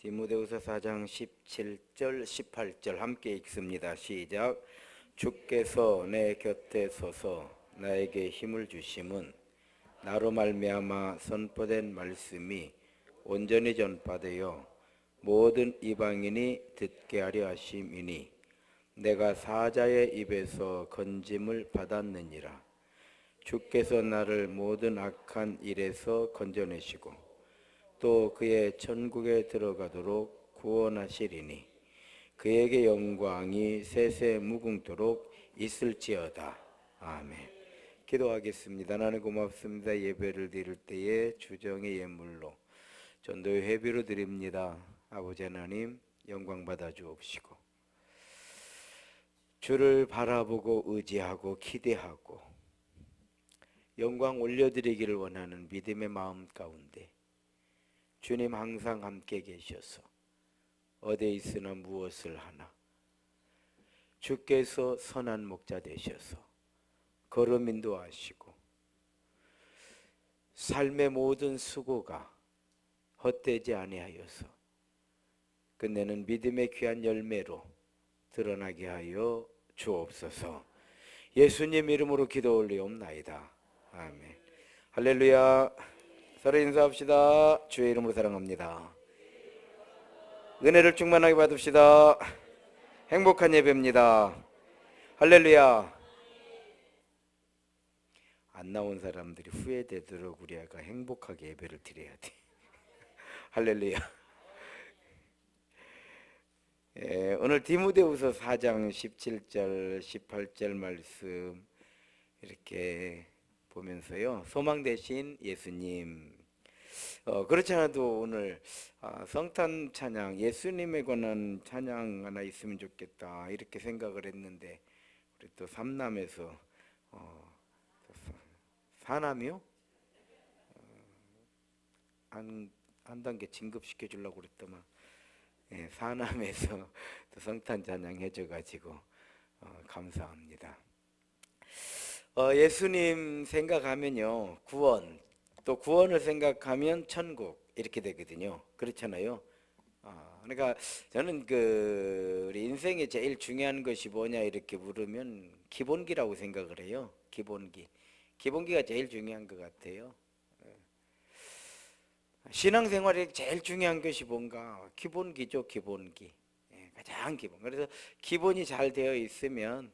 디모데후서 4장 17절 18절 함께 읽습니다. 시작. 주께서 내 곁에 서서 나에게 힘을 주심은 나로 말미암아 선포된 말씀이 온전히 전파되어 모든 이방인이 듣게 하려 하심이니 내가 사자의 입에서 건짐을 받았느니라. 주께서 나를 모든 악한 일에서 건져내시고 또 그의 천국에 들어가도록 구원하시리니 그에게 영광이 세세 무궁토록 있을지어다. 아멘. 기도하겠습니다. 하나님 고맙습니다. 예배를 드릴 때에 주정의 예물로 전도의 회비로 드립니다. 아버지 하나님 영광 받아 주옵시고 주를 바라보고 의지하고 기대하고 영광 올려드리기를 원하는 믿음의 마음 가운데 주님 항상 함께 계셔서 어디에 있으나 무엇을 하나 주께서 선한 목자 되셔서 걸음 인도하시고 삶의 모든 수고가 헛되지 아니하여서 끝내는 믿음의 귀한 열매로 드러나게 하여 주옵소서. 예수님 이름으로 기도 올리옵나이다. 아멘. 할렐루야. 서로 인사합시다. 주의 이름으로 사랑합니다. 은혜를 충만하게 받읍시다. 행복한 예배입니다. 할렐루야. 안 나온 사람들이 후회되도록 우리가 행복하게 예배를 드려야 돼. 할렐루야. 오늘 디모데후서 4장 17절 18절 말씀 이렇게 보면서요, 소망 되신 예수님. 그렇지 않아도 오늘 성탄 찬양, 예수님에 관한 찬양 하나 있으면 좋겠다 이렇게 생각을 했는데 우리 또 삼남에서 사남이요? 한 단계 진급시켜 주려고 그랬더만 사남에서 또 성탄 찬양 해줘가지고 감사합니다. 예수님 생각하면요 구원, 또 구원을 생각하면 천국 이렇게 되거든요. 그렇잖아요. 그러니까 저는 우리 인생에 제일 중요한 것이 뭐냐 이렇게 물으면 기본기라고 생각을 해요. 기본기가 제일 중요한 것 같아요. 신앙생활에 제일 중요한 것이 뭔가 기본기죠. 기본기. 가장 기본. 그래서 기본이 잘 되어 있으면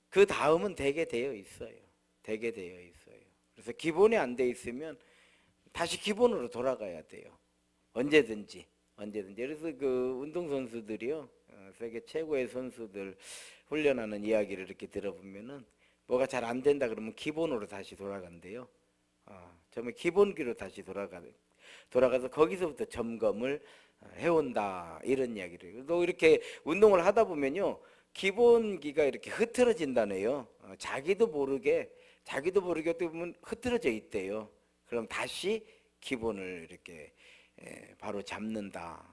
그 다음은 되게 되어 있어요. 되게 되어 있어요. 그래서 기본이 안 돼 있으면 다시 기본으로 돌아가야 돼요. 언제든지. 그래서 운동선수들이요, 세계 최고의 선수들 훈련하는 이야기를 이렇게 들어보면은 뭐가 잘 안 된다 그러면 기본으로 다시 돌아간대요. 정말 기본기로 다시 돌아가서 거기서부터 점검을 해온다 이런 이야기를. 또 이렇게 운동을 하다 보면요, 기본기가 이렇게 흐트러진다네요. 자기도 모르게 어떻게 보면 흐트러져 있대요. 그럼 다시 기본을 이렇게 바로 잡는다.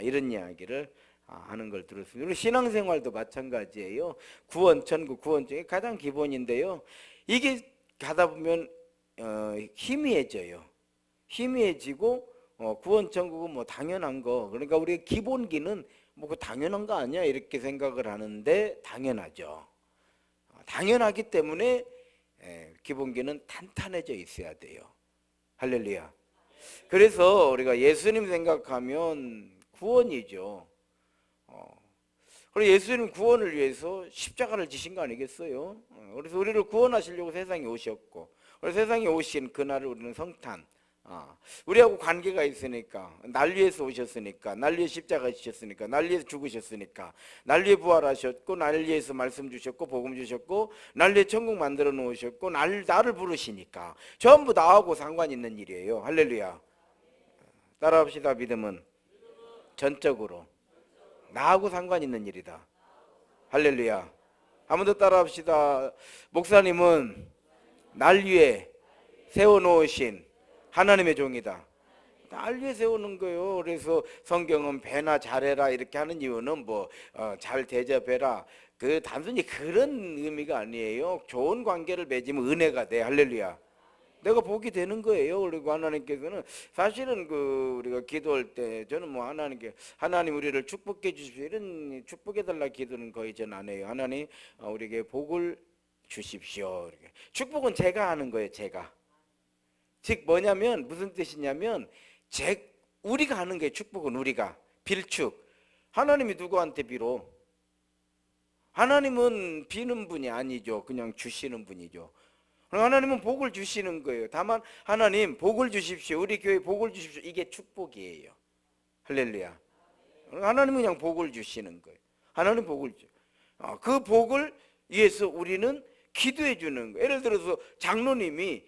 이런 이야기를 하는 걸 들었습니다. 그리고 신앙생활도 마찬가지예요. 구원, 천국, 구원 중에 가장 기본인데요. 이게 가다 보면 희미해져요. 희미해지고 구원, 천국은 뭐 당연한 거. 그러니까 우리의 기본기는 뭐 그 당연한 거 아니야 이렇게 생각을 하는데 당연하죠. 당연하기 때문에 기본기는 탄탄해져 있어야 돼요. 할렐루야. 그래서 우리가 예수님 생각하면 구원이죠. 그리고 예수님 구원을 위해서 십자가를 지신 거 아니겠어요? 그래서 우리를 구원하시려고 세상에 오셨고, 그래서 세상에 오신 그날을 우리는 성탄, 우리하고 관계가 있으니까, 날 위해서 오셨으니까, 날 위해 십자가 지셨으니까, 날 위해서 죽으셨으니까, 날 위해 부활하셨고, 날 위해서 말씀 주셨고, 복음 주셨고, 날 위해 천국 만들어 놓으셨고, 나를 부르시니까 전부 나하고 상관 있는 일이에요. 할렐루야. 따라합시다. 믿음은 전적으로 나하고 상관 있는 일이다. 할렐루야. 한 번 더 따라합시다. 목사님은 날 위해 세워놓으신 하나님의 종이다. 날 위해 세우는 거예요. 그래서 성경은 배나 잘해라 이렇게 하는 이유는 잘 대접해라, 단순히 그런 의미가 아니에요. 좋은 관계를 맺으면 은혜가 돼. 할렐루야. 내가 복이 되는 거예요. 그리고 하나님께서는 사실은 그 우리가 기도할 때 저는 뭐 하나님께 하나님 우리를 축복해 주십시오 이런 축복해 달라 기도는 거의 전 안 해요. 하나님 우리에게 복을 주십시오. 이렇게. 축복은 제가 하는 거예요. 제가. 즉 뭐냐면 무슨 뜻이냐면 우리가 하는 게 축복은 우리가 빌축. 하나님이 누구한테 빌어? 하나님은 비는 분이 아니죠. 그냥 주시는 분이죠. 하나님은 복을 주시는 거예요. 다만 하나님 복을 주십시오. 우리 교회 복을 주십시오. 이게 축복이에요. 할렐루야. 하나님은 그냥 복을 주시는 거예요. 하나님 복을 주. 그 복을 위해서 우리는 기도해 주는 거예요. 예를 들어서 장로님이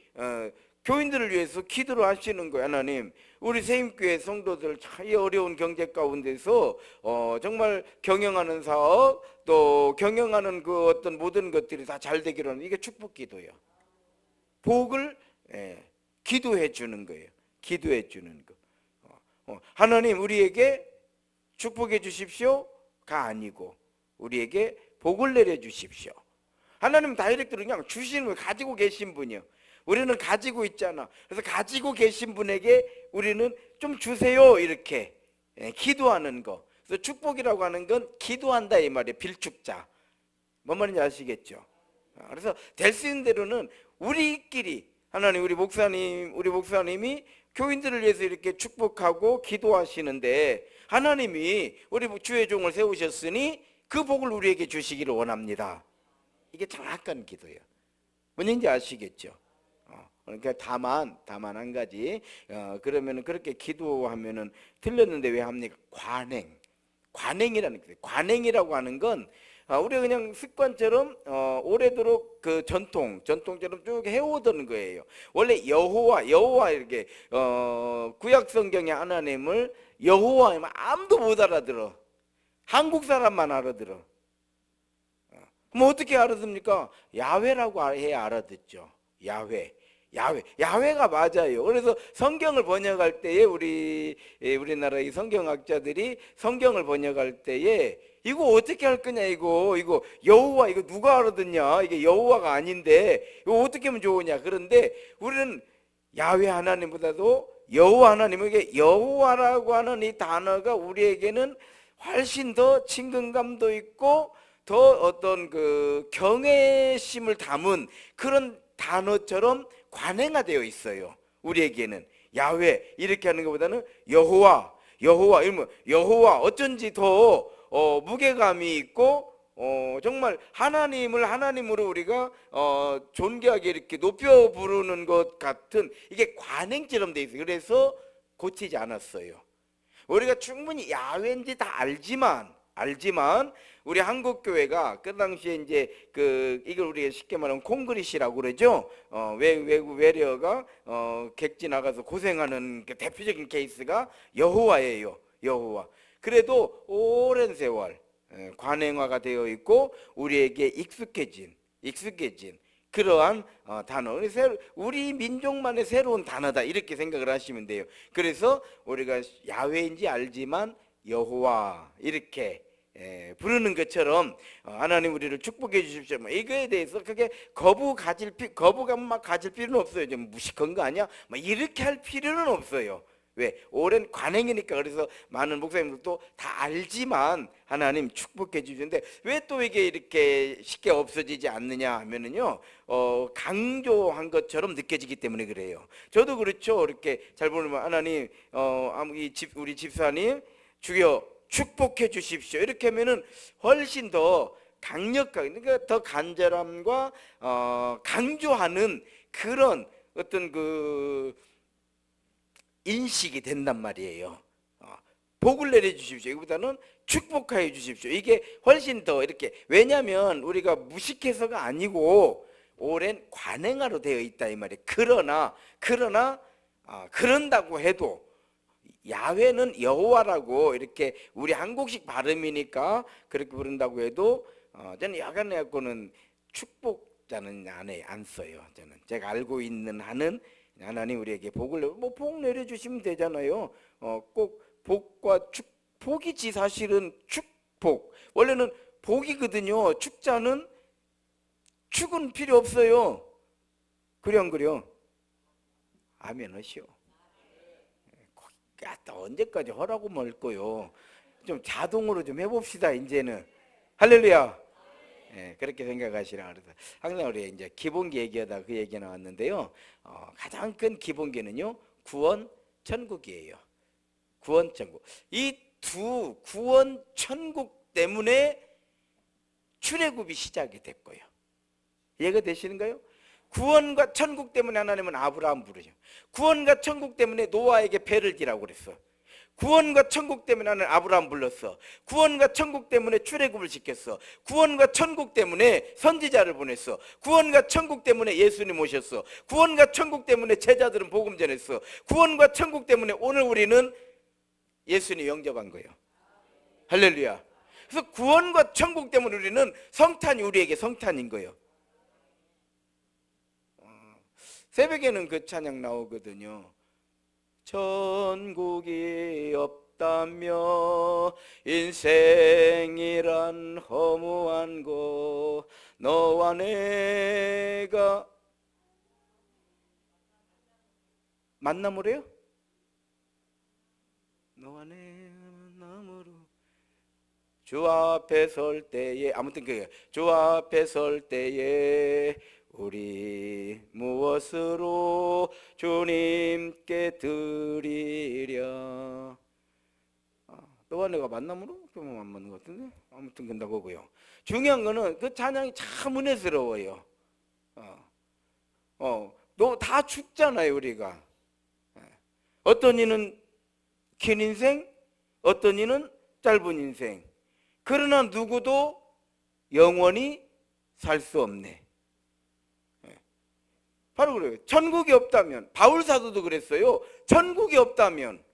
교인들을 위해서 기도를 하시는 거예요. 하나님 우리 세임교회 성도들 이 어려운 경제 가운데서 정말 경영하는 사업 또 경영하는 그 어떤 모든 것들이 다 잘 되기로 하는 이게 축복 기도예요. 복을 기도해 주는 거예요. 기도해 주는 거. 하나님 우리에게 축복해 주십시오가 아니고 우리에게 복을 내려 주십시오. 하나님 다이렉트로 그냥 주시는 걸 가지고 계신 분이요. 우리는 가지고 있잖아. 그래서 가지고 계신 분에게 우리는 좀 주세요 이렇게 기도하는 거. 그래서 축복이라고 하는 건 기도한다 이 말이에요. 빌축자. 뭔 말인지 아시겠죠? 그래서 될 수 있는 대로는 우리끼리 하나님 우리 목사님이 교인들을 위해서 이렇게 축복하고 기도하시는데 하나님이 우리 주의 종을 세우셨으니 그 복을 우리에게 주시기를 원합니다. 이게 정확한 기도예요. 뭔지 아시겠죠? 그러니까 다만 한 가지 그러면은 그렇게 기도하면은 틀렸는데 왜 합니까? 관행이라는 거예요. 관행이라고 하는 건 우리가 그냥 습관처럼 오래도록 그 전통처럼 쭉 해오던 거예요. 원래 여호와 이렇게 구약 성경의 하나님을 여호와 하면 아무도 못 알아들어. 한국 사람만 알아들어. 그럼 어떻게 알아듣습니까? 야훼라고 해야 알아듣죠. 야훼가 맞아요. 그래서 성경을 번역할 때에 우리나라 이 성경학자들이 성경을 번역할 때에 이거 어떻게 할 거냐 이거 여호와 이거 누가 알아듣냐 이게 여호와가 아닌데 이거 어떻게 하면 좋으냐. 그런데 우리는 야훼 하나님보다도 여호와 하나님에게 여호와라고 하는 이 단어가 우리에게는 훨씬 더 친근감도 있고 더 어떤 그 경외심을 담은 그런 단어처럼 관행화되어 있어요. 우리에게는 야훼 이렇게 하는 것보다는 여호와 이러면 여호와 어쩐지 더 무게감이 있고 정말 하나님을 하나님으로 우리가 존귀하게 이렇게 높여 부르는 것 같은 이게 관행처럼 돼 있어요. 그래서 고치지 않았어요. 우리가 충분히 야훼인지 다 알지만 우리 한국 교회가 그 당시에 이제 이걸 우리가 쉽게 말하면 콩그리시라고 그러죠. 외국 외려가 객지 나가서 고생하는 그 대표적인 케이스가 여호와예요. 여호와. 그래도 오랜 세월 관행화가 되어 있고 우리에게 익숙해진 그러한 단어. 우리 민족만의 새로운 단어다 이렇게 생각을 하시면 돼요. 그래서 우리가 야훼인지 알지만 여호와 이렇게 부르는 것처럼 하나님 우리를 축복해 주십시오. 이거에 대해서 그게 거부감 가질 필요는 없어요. 좀 무식한 거 아니야? 이렇게 할 필요는 없어요. 왜? 오랜 관행이니까. 그래서 많은 목사님들도 다 알지만 하나님 축복해 주시는데 왜 또 이게 이렇게 쉽게 없어지지 않느냐 하면은요 강조한 것처럼 느껴지기 때문에 그래요. 저도 그렇죠. 이렇게 잘 보면 하나님 우리 집사님 주여 축복해 주십시오 이렇게 하면은 훨씬 더 강력하게 그러니까 더 간절함과 강조하는 그런 어떤 그 인식이 된단 말이에요. 복을 내려 주십시오 이거보다는 축복하여 주십시오 이게 훨씬 더 이렇게. 왜냐하면 우리가 무식해서가 아니고 오랜 관행화로 되어 있다 이 말이에요. 그러나 그런다고 해도 야훼는 여호와라고 이렇게 우리 한국식 발음이니까 그렇게 부른다고 해도 저는 야간에는 축복자는 안 써요. 저는 제가 알고 있는 한은 하나님 우리에게 복 내려주시면 되잖아요. 꼭 복과 복이지 사실은 축복 원래는 복이거든요. 축은 필요 없어요. 그래 안 그래요? 아멘 하시오. 언제까지 하라고 멀고요. 좀 자동으로 좀 해봅시다 이제는. 할렐루야. 예, 그렇게 생각하시라. 그래서 항상 우리 이제 기본기 얘기하다 그 얘기 나왔는데요. 가장 큰 기본기는요, 구원 천국이에요. 구원 천국. 이 두 구원 천국 때문에 출애굽이 시작이 됐고요. 이해가 되시는가요? 구원과 천국 때문에 하나님은 아브라함 부르죠. 구원과 천국 때문에 노아에게 배를 지라고 그랬어. 구원과 천국 때문에 하나님 아브라함 불렀어. 구원과 천국 때문에 출애굽을 시켰어. 구원과 천국 때문에 선지자를 보냈어. 구원과 천국 때문에 예수님 오셨어. 구원과 천국 때문에 제자들은 복음 전했어. 구원과 천국 때문에 오늘 우리는 예수님 영접한 거예요. 할렐루야. 그래서 구원과 천국 때문에 우리는 성탄이 우리에게 성탄인 거예요. 새벽에는 그 찬양 나오거든요. 천국이 없다며 인생이란 허무한 곳, 너와 내가 만남으로요? 너와 내가 만남으로 주 앞에 설 때에, 아무튼 주 앞에 설 때에 우리 무엇으로 주님께 드리랴. 너와 내가 만남으로? 그러면 안 맞는 것 같은데? 아무튼 근다고요. 중요한 거는 그 찬양이 참 은혜스러워요. 너 다 죽잖아요 우리가. 어떤 이는 긴 인생, 어떤 이는 짧은 인생. 그러나 누구도 영원히 살 수 없네. 바로 그래요. 천국이 없다면, 바울 사도도 그랬어요. 천국이 없다면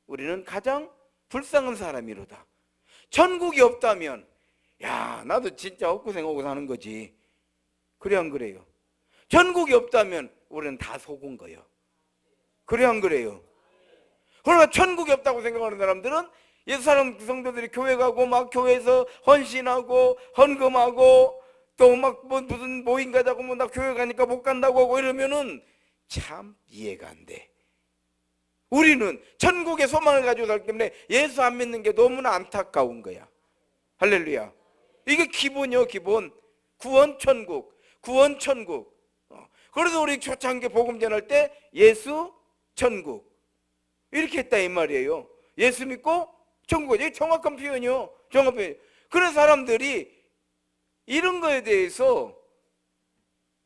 우리는 가장 불쌍한 사람이로다. 천국이 없다면, 야, 나도 진짜 헛고생하고 사는 거지. 그래 안 그래요? 천국이 없다면 우리는 다 속은 거예요. 그래 안 그래요? 그러니까 천국이 없다고 생각하는 사람들은 예수 사람 성도들이 교회 가고 막 교회에서 헌신하고 헌금하고 또 막 무슨 모임 가자고 뭐 나 교회 가니까 못 간다고 하고 이러면은 참 이해가 안 돼. 우리는 천국의 소망을 가지고 살기 때문에 예수 안 믿는 게 너무나 안타까운 거야. 할렐루야. 이게 기본이요, 기본. 구원 천국, 구원 천국. 그래서 우리 초창기 복음 전할 때 예수 천국 이렇게 했다 이 말이에요. 예수 믿고 천국. 이게 정확한 표현이요. 정확한 표현. 그런 사람들이 이런 거에 대해서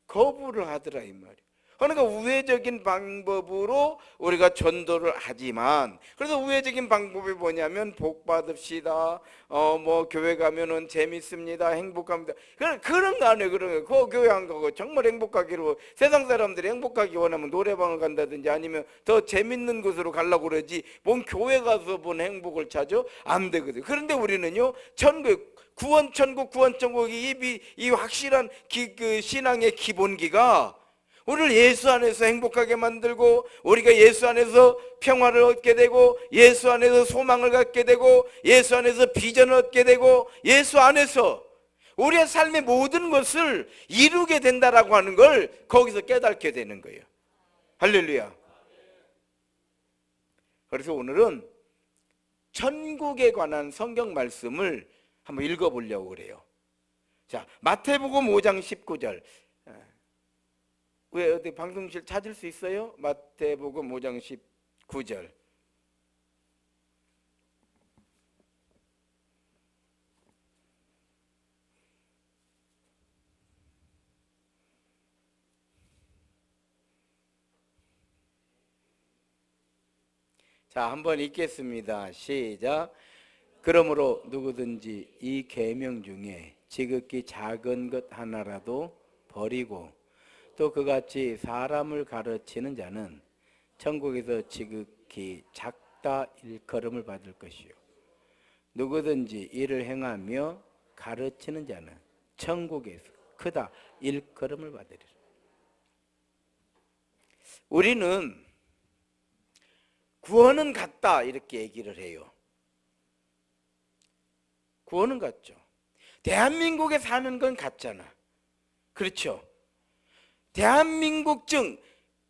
거부를 하더라 이 말이에요. 그러니까 우회적인 방법으로 우리가 전도를 하지만, 그래서 우회적인 방법이 뭐냐면 복 받읍시다. 뭐 교회 가면은 재밌습니다. 행복합니다. 그런 거 아니에요. 그런 거. 그 교회 안 가고 정말 행복하기로, 세상 사람들이 행복하기 원하면 노래방을 간다든지 아니면 더 재밌는 곳으로 가려고 그러지. 뭔 교회 가서 뭔 행복을 찾아? 안 되거든. 그런데 우리는요, 천국, 구원 천국, 구원 천국이 이 확실한 그 신앙의 기본기가 우리를 예수 안에서 행복하게 만들고, 우리가 예수 안에서 평화를 얻게 되고, 예수 안에서 소망을 갖게 되고, 예수 안에서 비전을 얻게 되고, 예수 안에서 우리의 삶의 모든 것을 이루게 된다라고 하는 걸 거기서 깨닫게 되는 거예요. 할렐루야. 그래서 오늘은 천국에 관한 성경 말씀을 한번 읽어보려고 그래요. 자, 마태복음 5장 19절. 왜 어디 방송실 찾을 수 있어요? 마태복음 5장 19절. 자, 한번 읽겠습니다. 시작. 그러므로 누구든지 이 계명 중에 지극히 작은 것 하나라도 버리고 또 그같이 사람을 가르치는 자는 천국에서 지극히 작다 일컬음을 받을 것이요, 누구든지 이를 행하며 가르치는 자는 천국에서 크다 일컬음을 받으리라. 우리는 구원은 같다 이렇게 얘기를 해요. 구원은 같죠. 대한민국에 사는 건 같잖아. 그렇죠. 대한민국 증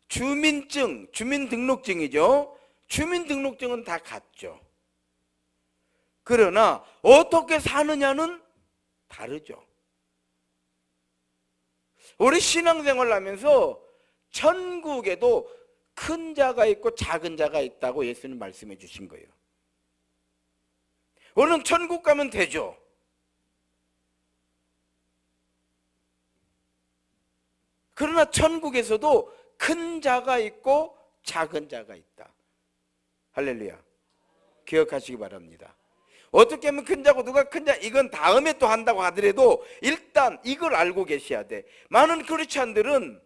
주민증, 주민등록증이죠. 주민등록증은 다 같죠. 그러나 어떻게 사느냐는 다르죠. 우리 신앙생활을 하면서 천국에도 큰 자가 있고 작은 자가 있다고 예수님 말씀해 주신 거예요. 우리는 천국 가면 되죠. 그러나 천국에서도 큰 자가 있고 작은 자가 있다. 할렐루야. 기억하시기 바랍니다. 어떻게 하면 큰 자고 누가 큰 자, 이건 다음에 또 한다고 하더라도 일단 이걸 알고 계셔야 돼. 많은 크리스찬들은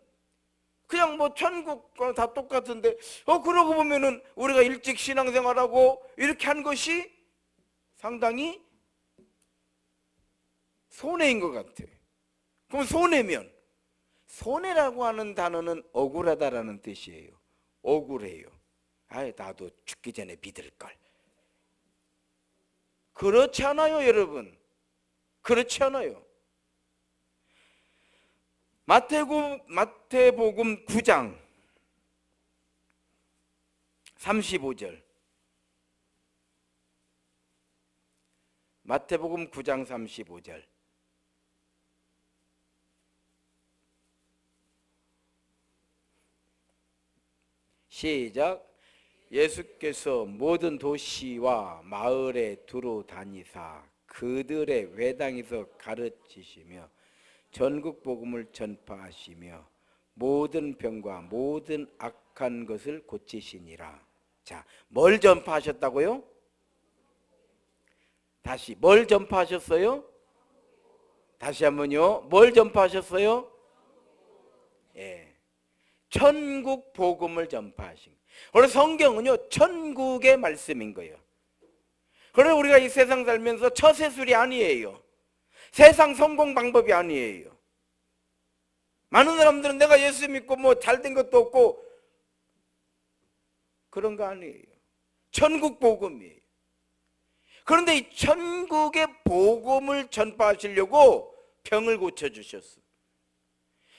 그냥 뭐 천국과 다 똑같은데 그러고 보면은 우리가 일찍 신앙생활하고 이렇게 한 것이 상당히 손해인 것 같아. 그럼 손해면, 손해라고 하는 단어는 억울하다라는 뜻이에요. 억울해요. 아이, 나도 죽기 전에 믿을걸. 그렇지 않아요, 여러분. 그렇지 않아요. 마태복음 9장 35절. 마태복음 9장 35절. 시작. 예수께서 모든 도시와 마을에 두루 다니사 그들의 회당에서 가르치시며 전국 복음을 전파하시며 모든 병과 모든 악한 것을 고치시니라. 자, 뭘 전파하셨다고요? 다시, 뭘 전파하셨어요? 다시 한번요. 뭘 전파하셨어요? 예, 천국 복음을 전파하신. 그래서 성경은요, 천국의 말씀인 거예요. 그래서 우리가 이 세상 살면서 처세술이 아니에요. 세상 성공 방법이 아니에요. 많은 사람들은 내가 예수 믿고 뭐 잘된 것도 없고 그런 거 아니에요. 천국 복음이에요. 그런데 이 천국의 복음을 전파하시려고 병을 고쳐주셨어.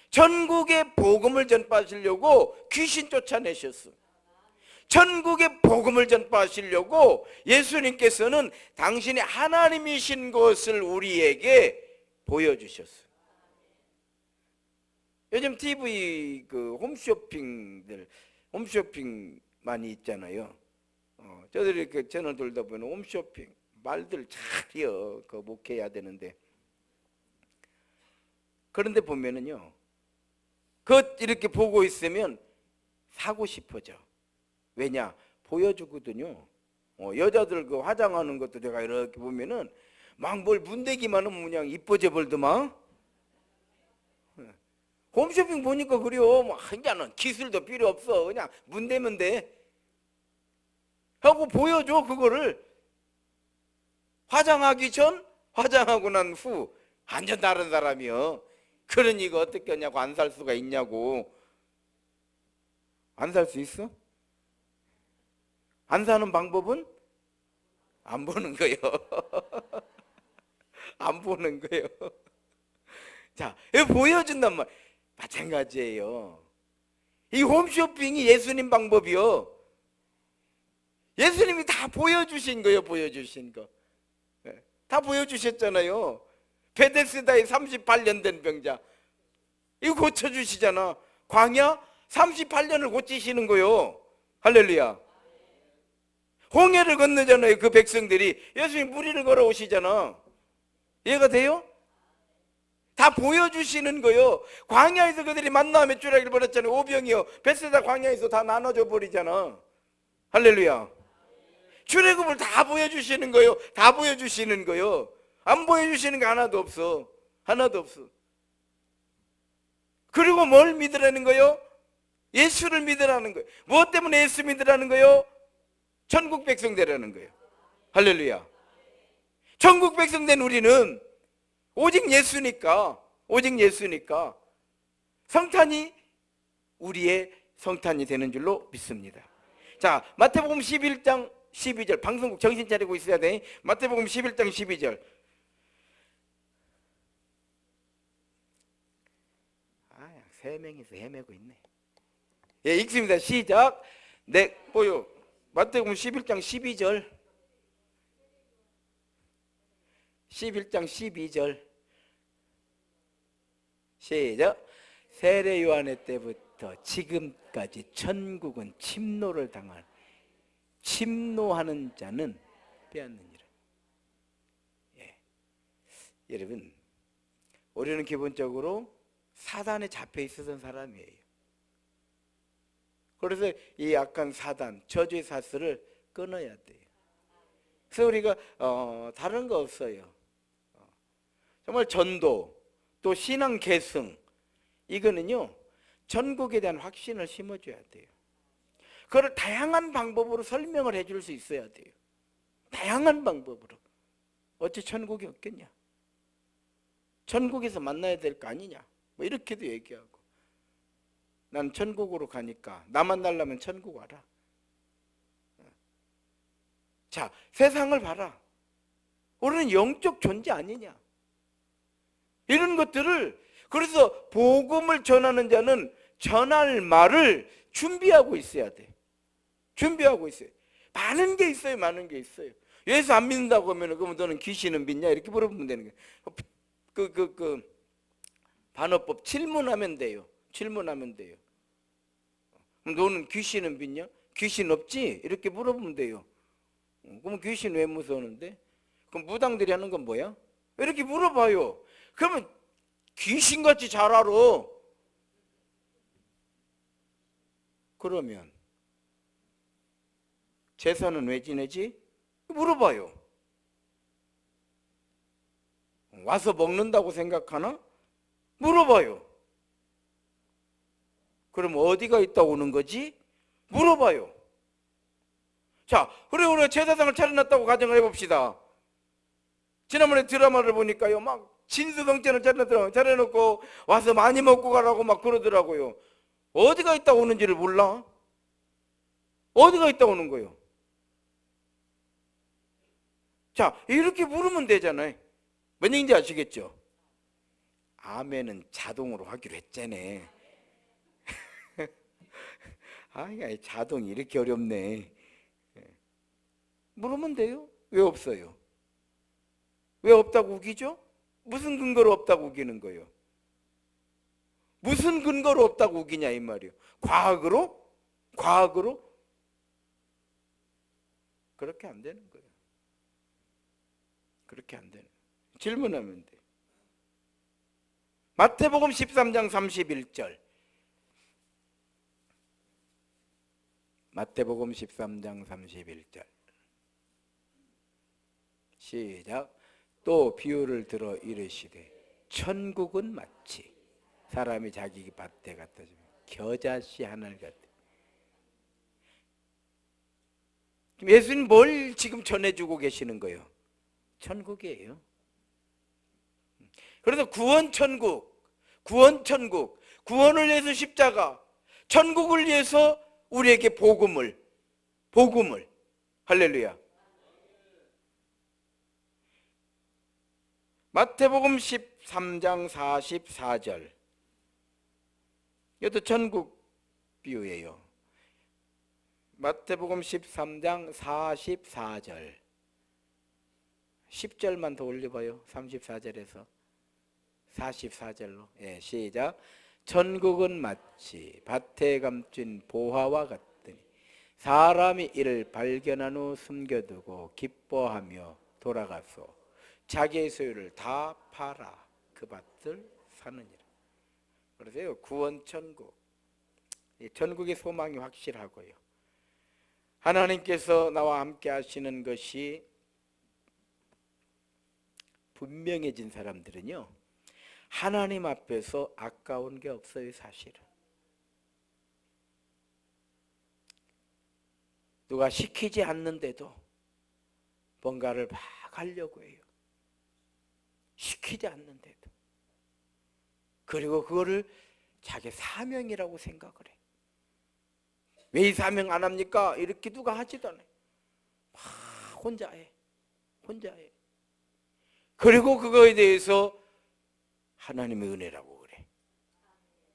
천국의 복음을 전파하시려고 귀신 쫓아내셨어. 천국의 복음을 전파하시려고 예수님께서는 당신이 하나님이신 것을 우리에게 보여주셨어요. 요즘 TV 그 홈쇼핑 많이 있잖아요. 저들이 그 채널 돌다 보면 홈쇼핑 말들 잘해요. 그거 목해야 되는데. 그런데 보면은요, 그것 이렇게 보고 있으면 사고 싶어져. 왜냐? 보여주거든요. 여자들 그 화장하는 것도 내가 이렇게 보면은 막 뭘 문대기만 하면 그냥 이뻐져 벌더만. 홈쇼핑 보니까 그래요. 뭐 이제는 기술도 필요 없어. 그냥 문대면 돼. 하고 보여줘 그거를. 화장하기 전, 화장하고 난 후 완전 다른 사람이요. 그러니 이거 어떻게 하냐고, 안 살 수가 있냐고. 안 살 수 있어? 안 사는 방법은? 안 보는 거예요. 안 보는 거예요. 자, 이거 보여준단 말. 마찬가지예요. 이 홈쇼핑이 예수님 방법이요. 예수님이 다 보여주신 거예요. 보여주신 거. 다 보여주셨잖아요. 베데스다에 38년 된 병자 이거 고쳐주시잖아. 광야 38년을 고치시는 거요. 할렐루야. 홍해를 건너잖아요. 그 백성들이. 예수님 무리를 걸어오시잖아. 이해가 돼요? 다 보여주시는 거요. 광야에서 그들이 만나 메추라기를 벌였잖아요. 오병이요. 베세다 광야에서 다 나눠져 버리잖아. 할렐루야. 출애굽을 다 보여주시는 거요. 다 보여주시는 거요. 안 보여주시는 게 하나도 없어. 하나도 없어. 그리고 뭘 믿으라는 거요? 예수를 믿으라는 거예요. 무엇 때문에 예수 믿으라는 거요? 천국 백성 되라는 거예요. 할렐루야. 천국 백성 된 우리는 오직 예수니까, 오직 예수니까 성탄이 우리의 성탄이 되는 줄로 믿습니다. 자, 마태복음 11장 12절. 방송국 정신 차리고 있어야 돼. 마태복음 11장 12절. 세 명이서 헤매고 있네. 예, 읽습니다. 시작. 내 보요. 마태복음 11장 12절. 11장 12절. 시작. 세례 요한의 때부터 지금까지 천국은 침노를 당한 침노하는 자는 빼앗느니라. 예. 여러분, 우리는 기본적으로 사단에 잡혀 있었던 사람이에요. 그래서 이 악한 사단, 저주의 사슬을 끊어야 돼요. 그래서 우리가 다른 거 없어요. 정말 전도, 또 신앙 계승, 이거는요 전국에 대한 확신을 심어줘야 돼요. 그걸 다양한 방법으로 설명을 해줄 수 있어야 돼요. 다양한 방법으로. 어찌 천국이 없겠냐? 천국에서 만나야 될 거 아니냐? 뭐 이렇게도 얘기하고, 난 천국으로 가니까 나만 날라면 천국 와라. 자, 세상을 봐라. 우리는 영적 존재 아니냐? 이런 것들을, 그래서 복음을 전하는 자는 전할 말을 준비하고 있어야 돼. 준비하고 있어요. 많은 게 있어요. 많은 게 있어요. 예수 안 믿는다고 하면 그럼 너는 귀신은 믿냐? 이렇게 물어보면 되는 거예요. 반어법 질문하면 돼요. 질문하면 돼요. 너는 귀신은 믿냐? 귀신 없지? 이렇게 물어보면 돼요. 그럼 귀신 왜 무서우는데? 그럼 무당들이 하는 건 뭐야? 이렇게 물어봐요. 그러면 귀신같이 잘 알아. 그러면 제사는 왜 지내지? 물어봐요. 와서 먹는다고 생각하나? 물어봐요. 그럼 어디가 있다 오는 거지? 물어봐요. 자, 그래 우리가 제사상을 차려놨다고 가정을 해봅시다. 지난번에 드라마를 보니까요, 막 진수성찬을 차려놓고 와서 많이 먹고 가라고 막 그러더라고요. 어디가 있다 오는지를 몰라? 어디가 있다 오는 거예요? 자, 이렇게 물으면 되잖아요. 뭔 얘기인지 아시겠죠? 아멘은 자동으로 하기로 했잖아. 자동이 이렇게 어렵네. 물으면 돼요. 왜 없어요? 왜 없다고 우기죠? 무슨 근거로 없다고 우기는 거예요? 무슨 근거로 없다고 우기냐 이 말이에요. 과학으로? 과학으로? 그렇게 안 되는 거예요. 그렇게 안 되는 거예요. 질문하면 돼. 마태복음 13장 31절. 마태복음 13장 31절. 시작. 또 비유를 들어 이르시되 천국은 마치 사람이 자기 밭에 갖다 주면 겨자씨 하나를 갖다. 예수님 뭘 지금 전해주고 계시는 거예요? 천국이에요. 그래서 구원천국, 구원천국, 구원을 위해서 십자가, 천국을 위해서 우리에게 복음을, 할렐루야. 마태복음 13장 44절. 이것도 천국 비유예요. 마태복음 13장 44절. 10절만 더 올려봐요. 34절에서 44절로. 예, 시작. 천국은 마치 밭에 감춘 보화와 같으니 사람이 이를 발견한 후 숨겨두고 기뻐하며 돌아가서 자기의 소유를 다 팔아 그 밭을 사느니라. 그러세요. 구원천국. 천국의 소망이 확실하고요. 하나님께서 나와 함께 하시는 것이 분명해진 사람들은요, 하나님 앞에서 아까운 게 없어요. 사실은 누가 시키지 않는데도 뭔가를 막 하려고 해요. 시키지 않는데도. 그리고 그거를 자기 사명이라고 생각을 해. 왜 이 사명 안 합니까? 이렇게 누가 하지도 않아요. 막 혼자 해. 혼자 해. 그리고 그거에 대해서 하나님의 은혜라고 그래.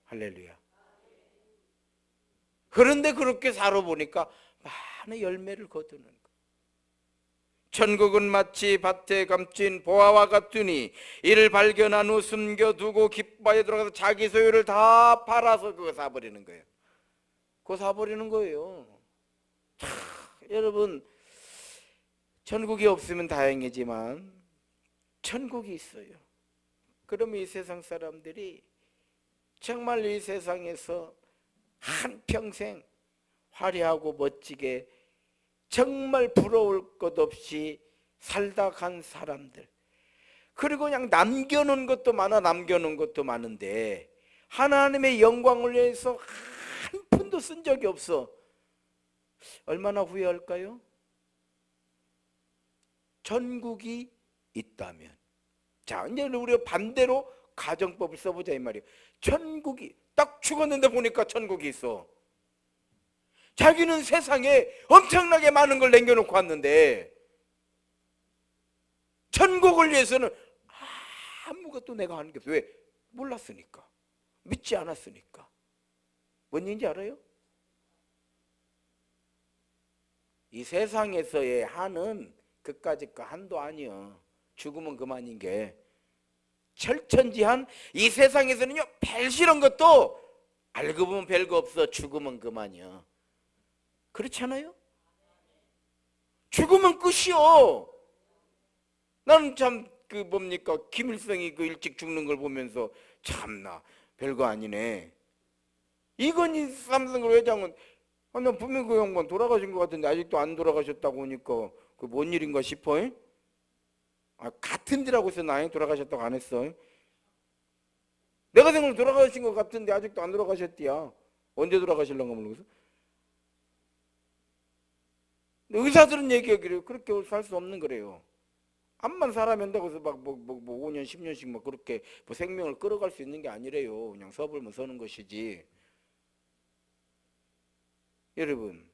할렐루야. 그런데 그렇게 살아보니까 많은 열매를 거두는 거예요. 천국은 마치 밭에 감춘 보화와 같으니 이를 발견한 후 숨겨두고 기뻐하여 들어가서 자기 소유를 다 팔아서 그거 사버리는 거예요. 그거 사버리는 거예요. 참, 여러분, 천국이 없으면 다행이지만 천국이 있어요. 그러면 이 세상 사람들이 정말 이 세상에서 한평생 화려하고 멋지게 정말 부러울 것 없이 살다 간 사람들, 그리고 그냥 남겨놓은 것도 많아, 남겨놓은 것도 많은데 하나님의 영광을 위해서 한 푼도 쓴 적이 없어. 얼마나 후회할까요? 천국이 있다면. 자, 이제 우리가 반대로 가정법을 써보자 이 말이에요. 천국이 딱 죽었는데 보니까 천국이 있어. 자기는 세상에 엄청나게 많은 걸 남겨놓고 왔는데 천국을 위해서는 아무것도 내가 하는 게 없어. 왜? 몰랐으니까, 믿지 않았으니까. 뭔 얘기인지 알아요? 이 세상에서의 한은 그까짓 거 한도 아니여. 죽으면 그만인 게. 철천지한 이 세상에서는요, 별 싫은 것도 알고 보면 별거 없어. 죽으면 그만이야. 그렇지 않아요? 죽으면 끝이요. 나는 참 그 뭡니까, 김일성이 그 일찍 죽는 걸 보면서 참나 별거 아니네. 이건희 삼성 회장은 난 분명히 그 양반 돌아가신 것 같은데 아직도 안 돌아가셨다고 하니까 그 뭔 일인가 싶어. 같은 데라고 해서 나이 돌아가셨다고 안 했어. 내가 생각하면 돌아가신 것 같은데 아직도 안 돌아가셨디야. 언제 돌아가실런가 모르겠어. 의사들은 얘기하기를 그렇게 살 수 없는 거래요. 암만 사람이 한다고 해서 막 5년 10년씩 막 그렇게 뭐 생명을 끌어갈 수 있는 게 아니래요. 그냥 서불면 서는 것이지. 여러분,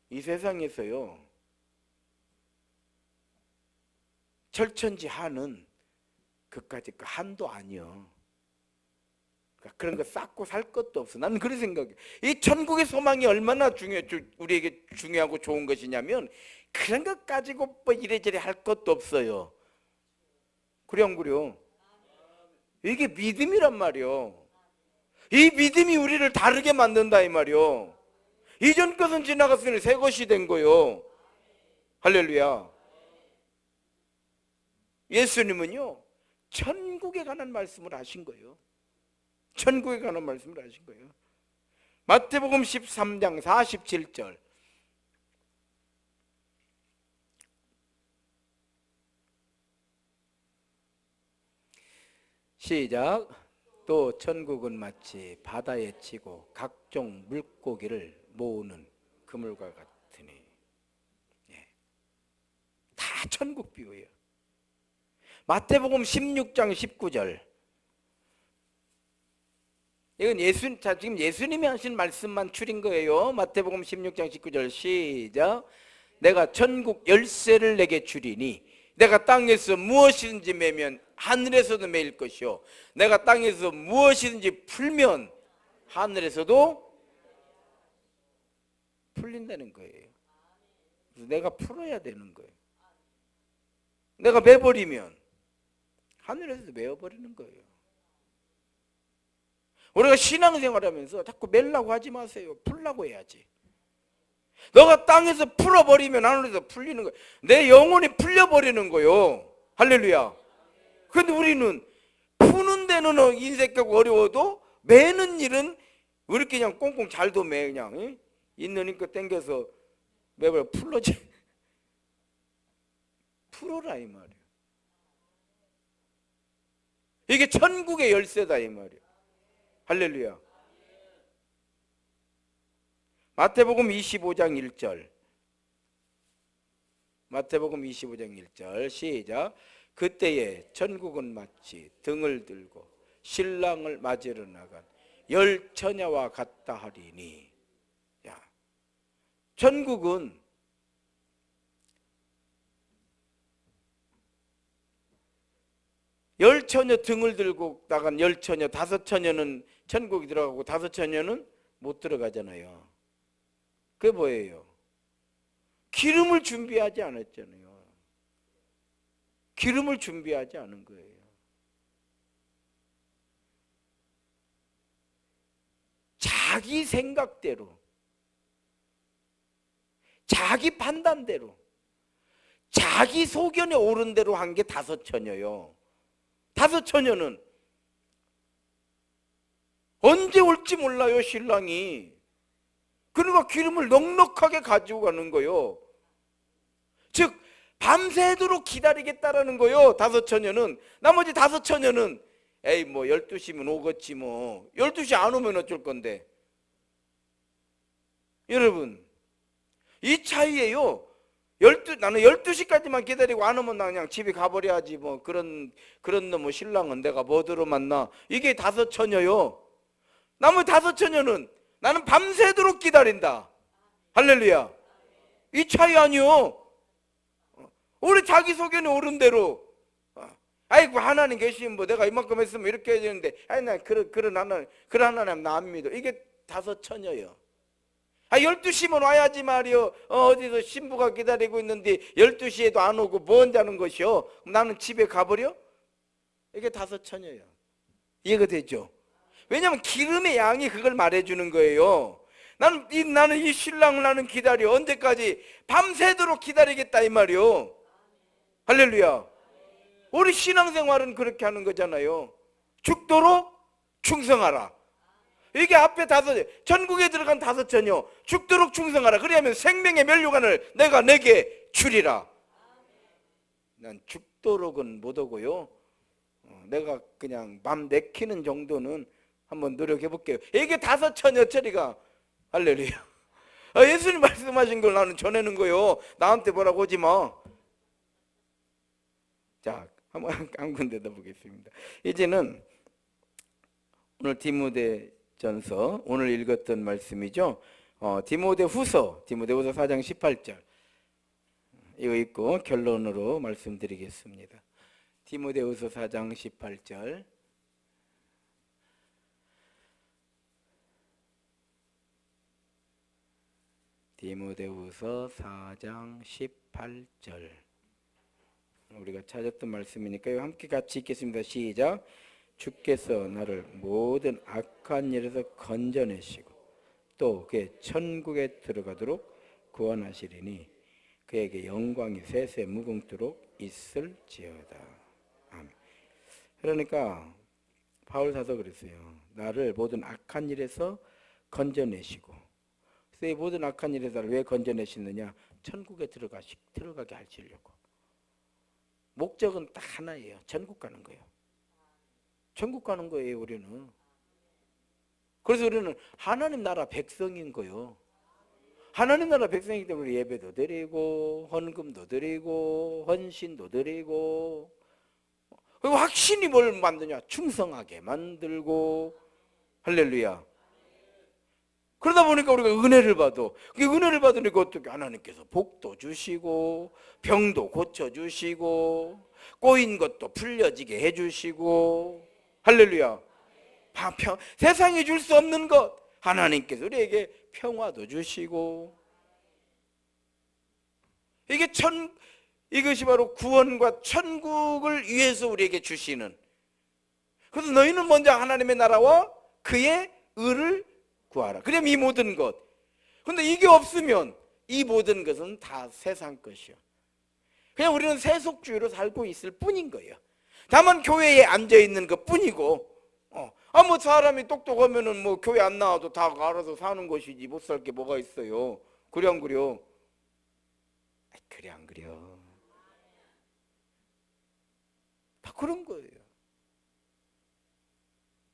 이 세상에서요, 철천지 한은 그까짓 그 한도 아니요. 그러니까 그런 거 쌓고 살 것도 없어. 나는 그런 생각이에요. 이 천국의 소망이 얼마나 우리에게 중요하고 좋은 것이냐면 그런 것 가지고 뭐 이래저래 할 것도 없어요. 그래 안 그래요? 이게 믿음이란 말이요. 이 믿음이 우리를 다르게 만든다 이 말이요. 이전 것은 지나갔으니 새 것이 된 거요. 할렐루야. 예수님은요, 천국에 관한 말씀을 하신 거예요. 천국에 관한 말씀을 하신 거예요. 마태복음 13장 47절. 시작. 또 천국은 마치 바다에 치고 각종 물고기를 모으는 그물과 같으니. 다 천국 비유예요. 마태복음 16장 19절. 이건 지금 예수님이 하신 말씀만 추린 거예요. 마태복음 16장 19절 시작. 내가 천국 열쇠를 내게 주리니 내가 땅에서 무엇이든지 매면 하늘에서도 매일 것이요 내가 땅에서 무엇이든지 풀면 하늘에서도 풀린다는 거예요. 그래서 내가 풀어야 되는 거예요. 내가 매버리면 하늘에서도 매어버리는 거예요. 우리가 신앙생활하면서 자꾸 멜라고 하지 마세요. 풀라고 해야지. 너가 땅에서 풀어버리면 하늘에서 풀리는 거예요. 내 영혼이 풀려버리는 거예요. 할렐루야. 그런데 우리는 푸는 데는 인색하고 어려워도 매는 일은 왜 이렇게 그냥 꽁꽁 잘도 매 그냥 있는 힘껏 땡겨서 매버려. 풀러지 풀어라 이 말이에요. 이게 천국의 열쇠다 이 말이에요. 할렐루야. 마태복음 25장 1절. 마태복음 25장 1절 시작. 그때에 천국은 마치 등을 들고 신랑을 맞으러 나간 열 처녀와 같다 하리니. 야, 천국은 열 처녀 등을 들고 나간 열 처녀, 다섯 처녀는 천국이 들어가고 다섯 처녀는 못 들어가잖아요. 그게 뭐예요? 기름을 준비하지 않았잖아요. 기름을 준비하지 않은 거예요. 자기 생각대로, 자기 판단대로, 자기 소견에 오른 대로 한 게 다섯 처녀요. 다섯 처녀는 언제 올지 몰라요, 신랑이. 그러니까 기름을 넉넉하게 가지고 가는 거요. 즉 밤새도록 기다리겠다라는 거요. 다섯 처녀는. 나머지 다섯 처녀는 에이 뭐 12시면 오겠지 뭐. 12시 안 오면 어쩔 건데. 여러분 이 차이에요. 나는 12시까지만 기다리고 안 오면 나 그냥 집에 가버려야지 뭐. 그런 놈의 신랑은 내가 뭐들어 만나. 이게 다섯 처녀요. 나머지 다섯 처녀는 나는 밤새도록 기다린다. 할렐루야. 이 차이 아니요. 우리 자기 소견에 오른 대로. 아이고 하나님 계시면 뭐 내가 이만큼 했으면 이렇게 해야 되는데 아니 나 그런 하나님 나 안 믿어. 이게 다섯 처녀요. 12시면 와야지 말이요. 어디서 신부가 기다리고 있는데 12시에도 안 오고 뭐 한다는 것이요. 나는 집에 가버려? 이게 다섯 처녀요. 이해가 되죠? 왜냐하면 기름의 양이 그걸 말해주는 거예요. 나는 이 신랑을 나는 기다려. 언제까지? 밤새도록 기다리겠다 이 말이요. 할렐루야. 우리 신앙생활은 그렇게 하는 거잖아요. 죽도록 충성하라. 이게 앞에 천국에 들어간 다섯 처녀. 죽도록 충성하라. 그래야면 생명의 면류관을 내가 내게 주리라. 난 죽도록은 못 오고요. 내가 그냥 맘 내키는 정도는 한번 노력해 볼게요. 이게 다섯 처녀 처리가. 할렐루야. 예수님 말씀하신 걸 나는 전하는 거요. 나한테 뭐라고 하지 마. 자, 한번 한 군데 더 보겠습니다. 이제는 오늘 디모데전서 오늘 읽었던 말씀이죠. 디모데후서 4장 18절 이거 읽고 결론으로 말씀드리겠습니다. 디모데후서 4장 18절. 디모데후서 4장 18절 우리가 찾았던 말씀이니까요. 함께 같이 읽겠습니다. 시작. 주께서 나를 모든 악한 일에서 건져내시고 또 그의 천국에 들어가도록 구원하시리니 그에게 영광이 세세 무궁토록 있을지어다. 아멘. 그러니까 바울 사도 그랬어요. 나를 모든 악한 일에서 건져내시고. 그래서 이 모든 악한 일에서 나를 왜 건져내시느냐? 천국에 들어가게 하시려고. 목적은 딱 하나예요. 천국 가는 거예요. 천국 가는 거예요, 우리는. 그래서 우리는 하나님 나라 백성인 거예요. 하나님 나라 백성이기 때문에 예배도 드리고 헌금도 드리고 헌신도 드리고 그리고 확신이 뭘 만드냐? 충성하게 만들고. 할렐루야. 그러다 보니까 우리가 은혜를 받아. 그 은혜를 받으니까 어떻게 하나님께서 복도 주시고 병도 고쳐주시고 꼬인 것도 풀려지게 해주시고. 할렐루야. 세상이 줄 수 없는 것 하나님께서 우리에게 평화도 주시고. 이것이 바로 구원과 천국을 위해서 우리에게 주시는. 그래서 너희는 먼저 하나님의 나라와 그의 의를 구하라. 그럼 이 모든 것. 근데 이게 없으면 이 모든 것은 다 세상 것이요. 그냥 우리는 세속주의로 살고 있을 뿐인 거예요. 다만 교회에 앉아 있는 것 뿐이고, 뭐 사람이 똑똑하면은 뭐 교회 안 나와도 다 알아서 사는 것이지 못 살 게 뭐가 있어요. 그래 안 그래요? 그래 안 그래요? 다 그런 거예요.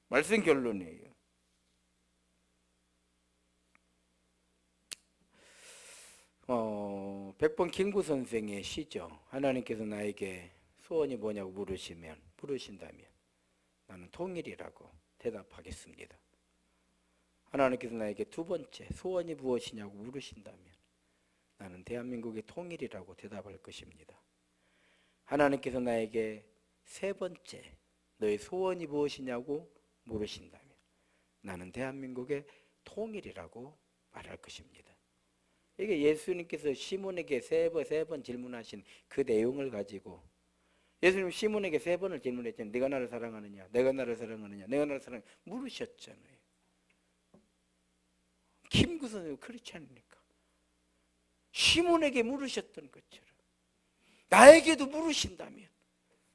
말씀 결론이에요. 백번 김구 선생의 시죠. 하나님께서 나에게 소원이 뭐냐고 물으신다면 나는 통일이라고 대답하겠습니다. 하나님께서 나에게 두 번째 소원이 무엇이냐고 물으신다면 나는 대한민국의 통일이라고 대답할 것입니다. 하나님께서 나에게 세 번째 너의 소원이 무엇이냐고 물으신다면 나는 대한민국의 통일이라고 말할 것입니다. 이게 예수님께서 시몬에게 세 번 질문하신 그 내용을 가지고 예수님 시몬에게 3번을 질문했잖아요. 네가 나를 사랑하느냐? 내가 나를 사랑하느냐? 내가 나를 사랑하느냐? 물으셨잖아요. 김구 선생님 그렇지 않습니까? 시몬에게 물으셨던 것처럼 나에게도 물으신다면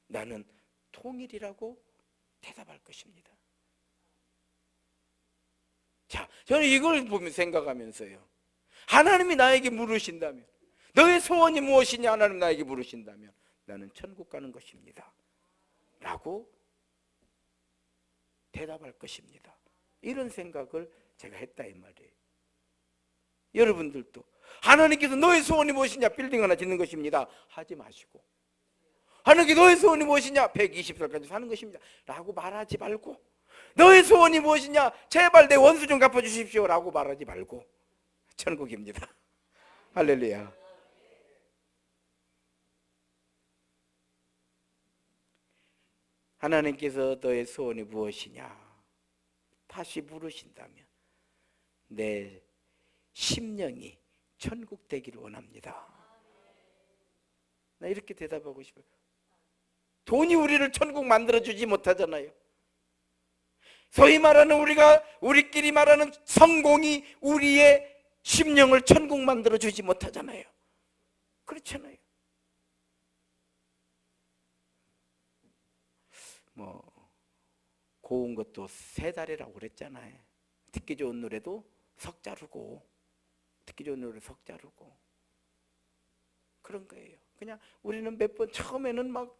나는 통일이라고 대답할 것입니다. 자, 저는 이걸 보면 생각하면서요. 하나님이 나에게 물으신다면 너의 소원이 무엇이냐 하나님 나에게 물으신다면 나는 천국 가는 것입니다 라고 대답할 것입니다. 이런 생각을 제가 했다 이 말이에요. 여러분들도 하나님께서 너의 소원이 무엇이냐 빌딩 하나 짓는 것입니다 하지 마시고 하나님께 너의 소원이 무엇이냐 120살까지 사는 것입니다 라고 말하지 말고 너의 소원이 무엇이냐 제발 내 원수 좀 갚아주십시오 라고 말하지 말고 천국입니다. 할렐루야. 하나님께서 너의 소원이 무엇이냐 다시 물으신다면 내 심령이 천국 되기를 원합니다. 나 이렇게 대답하고 싶어요. 돈이 우리를 천국 만들어주지 못하잖아요. 소위 말하는 우리끼리 말하는 성공이 우리의 심령을 천국 만들어주지 못하잖아요. 그렇잖아요. 고운 것도 3달이라고 그랬잖아요. 듣기 좋은 노래도 석자루고 듣기 좋은 노래 석자루고 그런 거예요. 그냥 우리는 몇 번 처음에는 막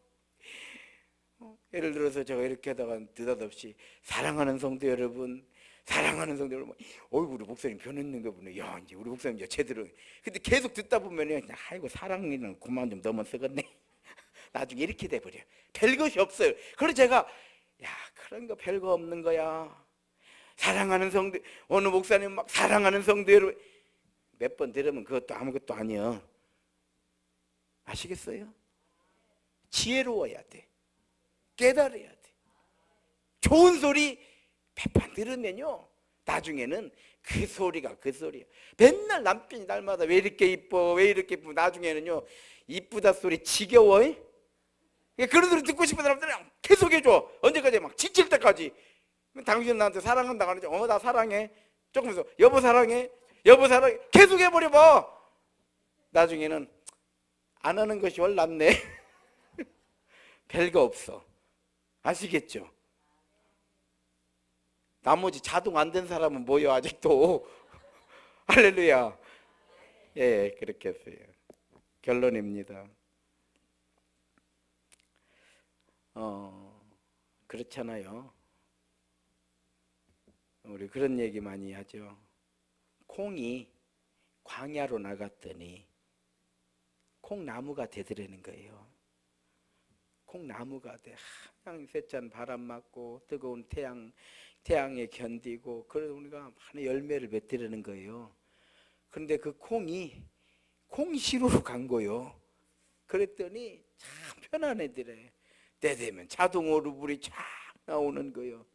예를 들어서 제가 이렇게 하다가 느닷없이 사랑하는 성도 여러분 사랑하는 성도 여러분 우리 목사님 변했는가 보네. 야 이제 우리 목사님 이제 제대로 근데 계속 듣다 보면요 아이고 사랑이는 그만 좀 넘어 쓰겠네. 나중에 이렇게 돼버려. 별것이 없어요. 그래서 제가 그런 거 별거 없는 거야. 사랑하는 성도 어느 목사님 막 사랑하는 성도 여러분 몇 번 들으면 그것도 아무것도 아니야. 아시겠어요? 지혜로워야 돼. 깨달아야 돼. 좋은 소리 100번 들으면요 나중에는 그 소리가 그 소리야. 맨날 남편이 날마다 왜 이렇게 이뻐 왜 이렇게 이쁘 나중에는요 이쁘다 소리 지겨워. 그런 소리 듣고 싶은 사람들은 계속 해줘. 언제까지 막 지칠 때까지. 당신 나한테 사랑한다고 하는데 나 사랑해. 조금서 여보 사랑해. 여보 사랑해. 계속 해버려봐. 나중에는 안 하는 것이 훨 낫네. 별거 없어. 아시겠죠? 나머지 자동 안 된 사람은 뭐요 아직도. 할렐루야. 예, 그렇게 했어요. 결론입니다. 그렇잖아요. 우리 그런 얘기 많이 하죠. 콩이 광야로 나갔더니 콩나무가 되더라는 거예요. 콩나무가 돼. 항상 쇳잔 바람 맞고 뜨거운 태양에 견디고 그래서 우리가 많은 열매를 맺으려는 거예요. 그런데 그 콩이 콩시루로 간 거예요. 그랬더니 참 편안해지래. 때 되면 자동으로 물이 쫙 나오는 거예요.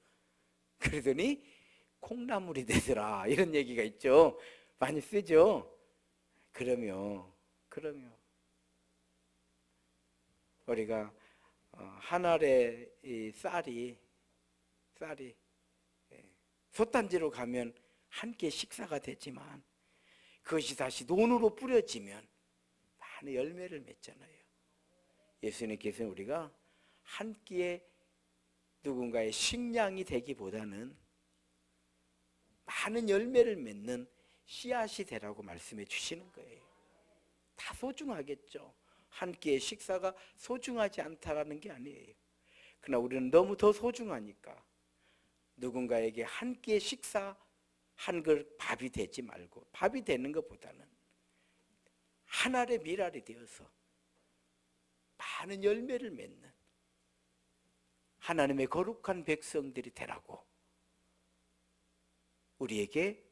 그러더니 콩나물이 되더라 이런 얘기가 있죠. 많이 쓰죠. 그러면 우리가 한 알의 이 쌀이 솥단지로 가면 한 끼 식사가 되지만 그것이 다시 논으로 뿌려지면 많은 열매를 맺잖아요. 예수님께서는 우리가 한 끼의 누군가의 식량이 되기보다는 많은 열매를 맺는 씨앗이 되라고 말씀해 주시는 거예요. 다 소중하겠죠. 한 끼의 식사가 소중하지 않다라는 게 아니에요. 그러나 우리는 너무 더 소중하니까 누군가에게 한 끼의 식사 한 그릇 밥이 되지 말고 밥이 되는 것보다는 한 알의 밀알이 되어서 많은 열매를 맺는 하나님의 거룩한 백성들이 되라고 우리에게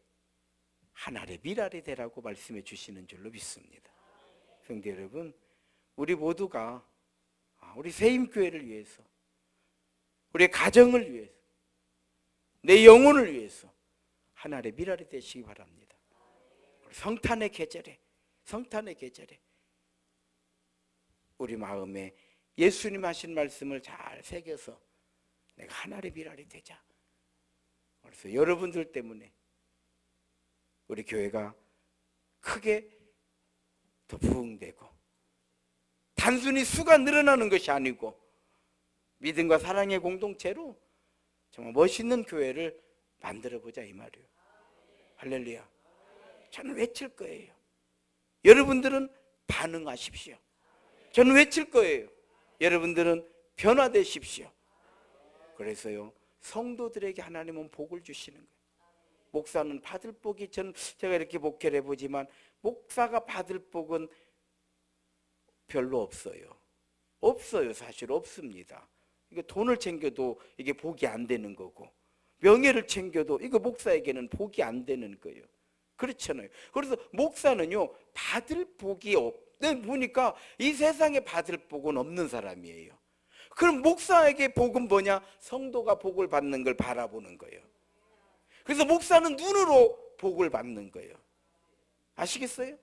한 알의 밀알이 되라고 말씀해 주시는 줄로 믿습니다. 성도 여러분, 우리 모두가 우리 세임교회를 위해서 우리의 가정을 위해서 내 영혼을 위해서 하나님의 미랄이 되시기 바랍니다. 성탄의 계절에 우리 마음에 예수님 하신 말씀을 잘 새겨서 내가 하나님의 미랄이 되자. 그래서 여러분들 때문에 우리 교회가 크게 더 부흥되고, 단순히 수가 늘어나는 것이 아니고 믿음과 사랑의 공동체로 정말 멋있는 교회를 만들어보자 이 말이에요. 할렐루야. 저는 외칠 거예요. 여러분들은 반응하십시오. 저는 외칠 거예요. 여러분들은 변화되십시오. 그래서요, 성도들에게 하나님은 복을 주시는 거예요. 목사는 받을 복이, 제가 이렇게 목회를 해보지만 목사가 받을 복은 별로 없어요. 사실 없습니다. 이거 돈을 챙겨도 이게 복이 안 되는 거고, 명예를 챙겨도 이거 목사에게는 복이 안 되는 거예요. 그렇잖아요. 그래서 목사는요, 받을 복이 보니까 이 세상에 받을 복은 없는 사람이에요. 그럼 목사에게 복은 뭐냐? 성도가 복을 받는 걸 바라보는 거예요. 그래서 목사는 눈으로 복을 받는 거예요. 아시겠어요?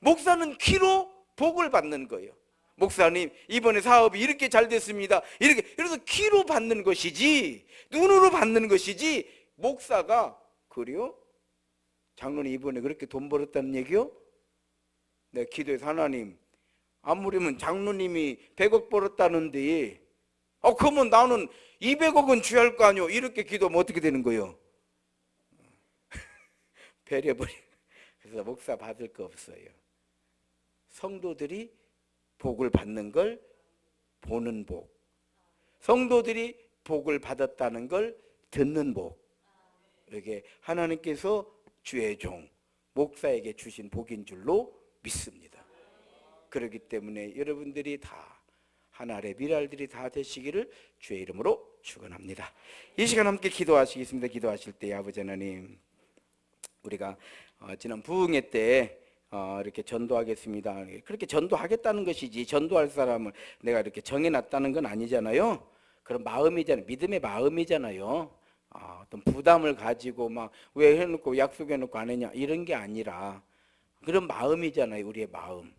목사는 귀로 복을 받는 거예요. 목사님, 이번에 사업이 이렇게 잘 됐습니다. 이렇게. 그래서 귀로 받는 것이지, 눈으로 받는 것이지, 목사가, 그래요? 장로님 이번에 그렇게 돈 벌었다는 얘기요? 내가 기도해서 하나님, 아무리면 장로님이 100억 벌었다는데, 그러면 나는 200억은 줘야 할 거 아니요? 이렇게 기도하면 어떻게 되는 거예요? 배려버려. 그래서 목사 받을 거 없어요. 성도들이 복을 받는 걸 보는 복, 성도들이 복을 받았다는 걸 듣는 복, 이게 하나님께서 주의 종 목사에게 주신 복인 줄로 믿습니다. 그렇기 때문에 여러분들이 다 하나님의 미랄들이 다 되시기를 주의 이름으로 축원합니다. 이 시간 함께 기도하시겠습니다. 기도하실 때 아버지 하나님, 우리가 지난 부흥회 때 이렇게 전도하겠습니다. 그렇게 전도하겠다는 것이지, 전도할 사람을 내가 이렇게 정해놨다는 건 아니잖아요. 그런 마음이잖아요. 믿음의 마음이잖아요. 어떤 부담을 가지고 막 왜 해놓고 약속해놓고 안 했냐 이런 게 아니라 그런 마음이잖아요. 우리의 마음.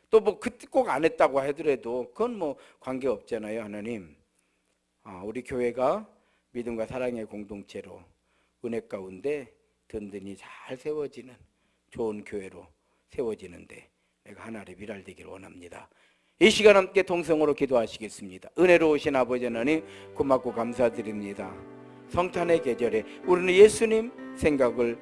또 뭐 그때 꼭 안 했다고 하더라도 그건 뭐 관계 없잖아요. 하나님, 우리 교회가 믿음과 사랑의 공동체로 은혜 가운데 든든히 잘 세워지는 좋은 교회로 세워지는데 내가 하나님의 미랄 되기를 원합니다. 이 시간 함께 동성으로 기도하시겠습니다. 은혜로우신 아버지 하나님, 고맙고 감사드립니다. 성탄의 계절에 우리는 예수님 생각을